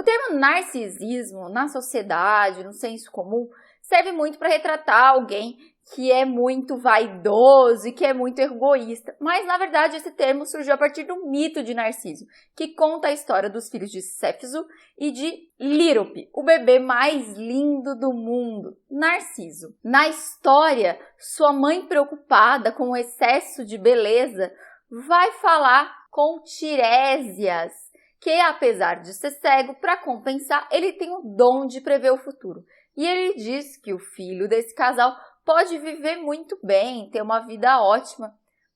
termo narcisismo na sociedade, no senso comum, serve muito para retratar alguém que é muito vaidoso e que é muito egoísta. Mas, na verdade, esse termo surgiu a partir do mito de Narciso, que conta a história dos filhos de Céfiso e de Lírope, o bebê mais lindo do mundo, Narciso. Na história, sua mãe, preocupada com o excesso de beleza, vai falar com Tiresias, que, apesar de ser cego, para compensar, ele tem o dom de prever o futuro. E ele diz que o filho desse casal pode viver muito bem, ter uma vida ótima,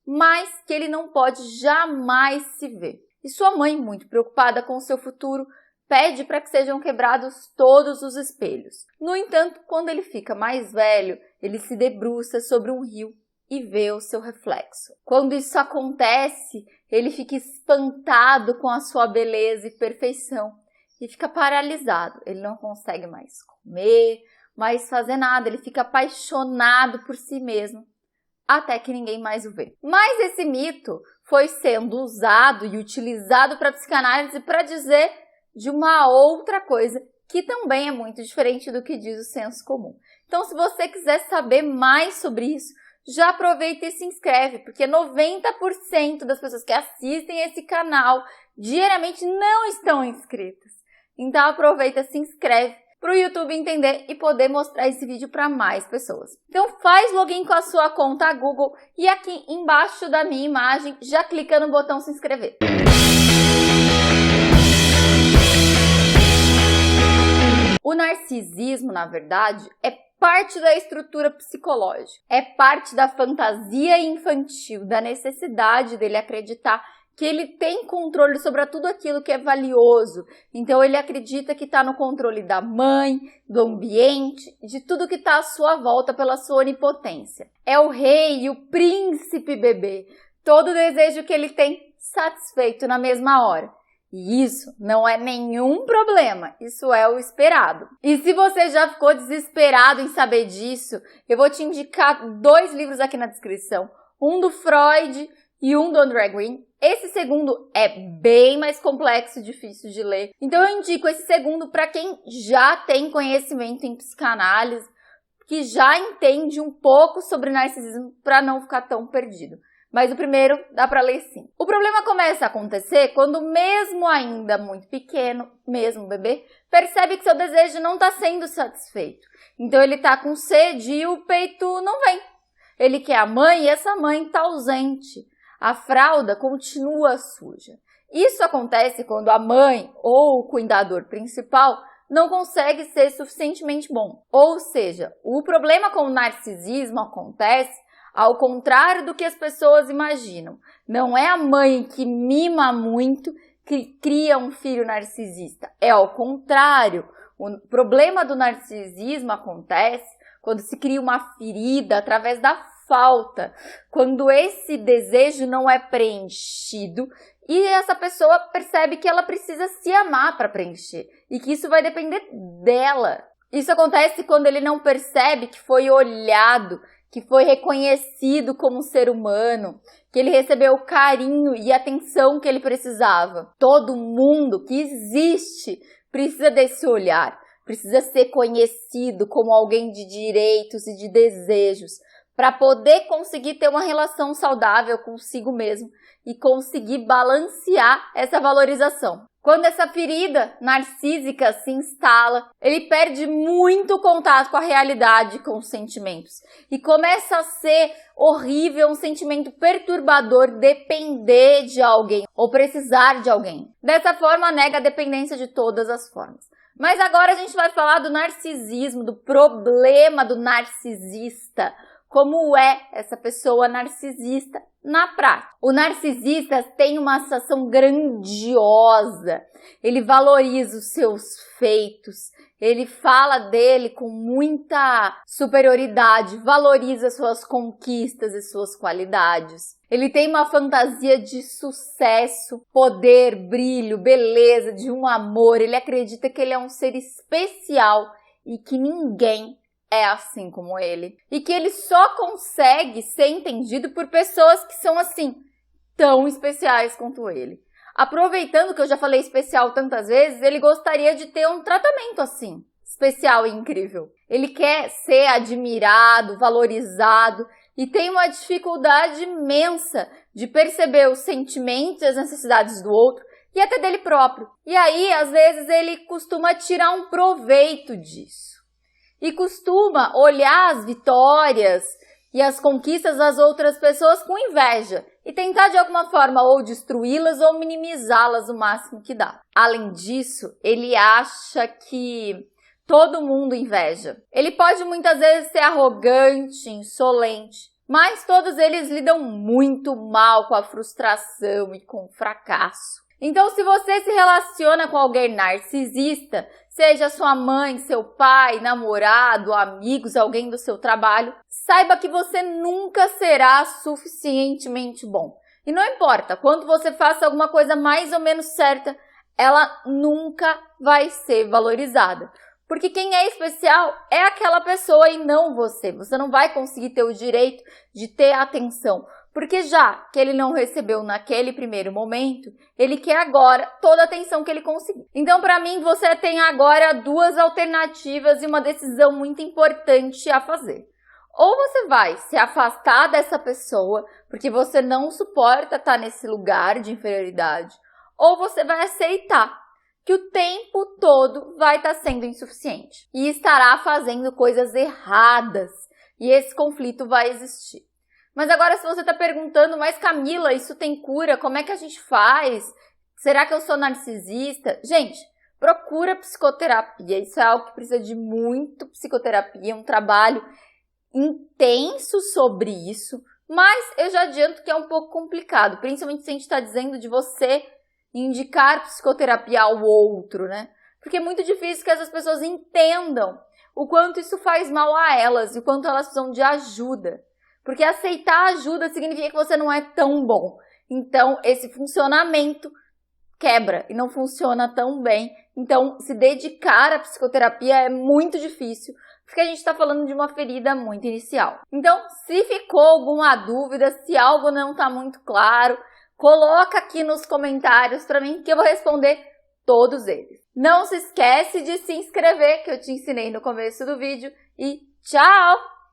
mas que ele não pode jamais se ver. E sua mãe, muito preocupada com o seu futuro, pede para que sejam quebrados todos os espelhos. No entanto, quando ele fica mais velho, ele se debruça sobre um rio e vê o seu reflexo. Quando isso acontece, ele fica espantado com a sua beleza e perfeição e fica paralisado. Ele não consegue mais comer, mais fazer nada, ele fica apaixonado por si mesmo, até que ninguém mais o vê. Mas esse mito foi sendo usado e utilizado para a psicanálise para dizer de uma outra coisa, que também é muito diferente do que diz o senso comum. Então, se você quiser saber mais sobre isso, já aproveita e se inscreve, porque 90% das pessoas que assistem esse canal diariamente não estão inscritas. Então, aproveita, se inscreve, para o YouTube entender e poder mostrar esse vídeo para mais pessoas. Então faz login com a sua conta Google e aqui embaixo da minha imagem já clica no botão se inscrever. O narcisismo, na verdade, é parte da estrutura psicológica, é parte da fantasia infantil, da necessidade dele acreditar que ele tem controle sobre tudo aquilo que é valioso. Então, ele acredita que está no controle da mãe, do ambiente, de tudo que está à sua volta pela sua onipotência. É o rei e o príncipe bebê. Todo desejo que ele tem satisfeito na mesma hora. E isso não é nenhum problema, isso é o esperado. E se você já ficou desesperado em saber disso, eu vou te indicar 2 livros aqui na descrição. Um do Freud e um do André Green. Esse segundo é bem mais complexo e difícil de ler. Então eu indico esse segundo para quem já tem conhecimento em psicanálise, que já entende um pouco sobre narcisismo para não ficar tão perdido. Mas o primeiro dá para ler sim. O problema começa a acontecer quando, mesmo ainda muito pequeno, mesmo bebê, percebe que seu desejo não está sendo satisfeito. Então ele está com sede e o peito não vem. Ele quer a mãe e essa mãe está ausente. A fralda continua suja. Isso acontece quando a mãe ou o cuidador principal não consegue ser suficientemente bom. Ou seja, o problema com o narcisismo acontece ao contrário do que as pessoas imaginam. Não é a mãe que mima muito que cria um filho narcisista. É ao contrário. O problema do narcisismo acontece quando se cria uma ferida através da falta, quando esse desejo não é preenchido e essa pessoa percebe que ela precisa se amar para preencher e que isso vai depender dela. Isso acontece quando ele não percebe que foi olhado, que foi reconhecido como ser humano, que ele recebeu o carinho e atenção que ele precisava. Todo mundo que existe precisa desse olhar, precisa ser conhecido como alguém de direitos e de desejos, para poder conseguir ter uma relação saudável consigo mesmo e conseguir balancear essa valorização. Quando essa ferida narcísica se instala, ele perde muito contato com a realidade, com os sentimentos. E começa a ser horrível, um sentimento perturbador depender de alguém ou precisar de alguém. Dessa forma, nega a dependência de todas as formas. Mas agora a gente vai falar do narcisismo, do problema do narcisista. Como é essa pessoa narcisista na prática? O narcisista tem uma sensação grandiosa, ele valoriza os seus feitos, ele fala dele com muita superioridade, valoriza suas conquistas e suas qualidades. Ele tem uma fantasia de sucesso, poder, brilho, beleza, de um amor. Ele acredita que ele é um ser especial e que ninguém é assim como ele. E que ele só consegue ser entendido por pessoas que são assim, tão especiais quanto ele. aproveitando que eu já falei especial tantas vezes, ele gostaria de ter um tratamento assim, especial e incrível. Ele quer ser admirado, valorizado e tem uma dificuldade imensa de perceber os sentimentos e as necessidades do outro e até dele próprio. E aí, às vezes, ele costuma tirar um proveito disso. E costuma olhar as vitórias e as conquistas das outras pessoas com inveja e tentar de alguma forma ou destruí-las ou minimizá-las o máximo que dá. Além disso, ele acha que todo mundo inveja. Ele pode muitas vezes ser arrogante, insolente, mas todos eles lidam muito mal com a frustração e com o fracasso. Então, se você se relaciona com alguém narcisista, seja sua mãe, seu pai, namorado, amigos, alguém do seu trabalho, saiba que você nunca será suficientemente bom. E não importa, quando você faça alguma coisa mais ou menos certa, ela nunca vai ser valorizada. Porque quem é especial é aquela pessoa e não você. Você não vai conseguir ter o direito de ter atenção. Porque já que ele não recebeu naquele primeiro momento, ele quer agora toda a atenção que ele conseguir. Então, para mim, você tem agora duas alternativas e uma decisão muito importante a fazer. Ou você vai se afastar dessa pessoa, porque você não suporta estar nesse lugar de inferioridade, ou você vai aceitar que o tempo todo vai estar sendo insuficiente e estará fazendo coisas erradas, e esse conflito vai existir. Mas agora, se você está perguntando, mas Camila, isso tem cura? Como é que a gente faz? Será que eu sou narcisista? Gente, procura psicoterapia. Isso é algo que precisa de muito psicoterapia, um trabalho intenso sobre isso. Mas eu já adianto que é um pouco complicado, principalmente se a gente está dizendo de você indicar psicoterapia ao outro, né? Porque é muito difícil que essas pessoas entendam o quanto isso faz mal a elas e o quanto elas precisam de ajuda. Porque aceitar ajuda significa que você não é tão bom. Então, esse funcionamento quebra e não funciona tão bem. Então, se dedicar à psicoterapia é muito difícil, porque a gente está falando de uma ferida muito inicial. Então, se ficou alguma dúvida, se algo não está muito claro, coloca aqui nos comentários para mim que eu vou responder todos eles. Não se esquece de se inscrever, que eu te ensinei no começo do vídeo. E tchau!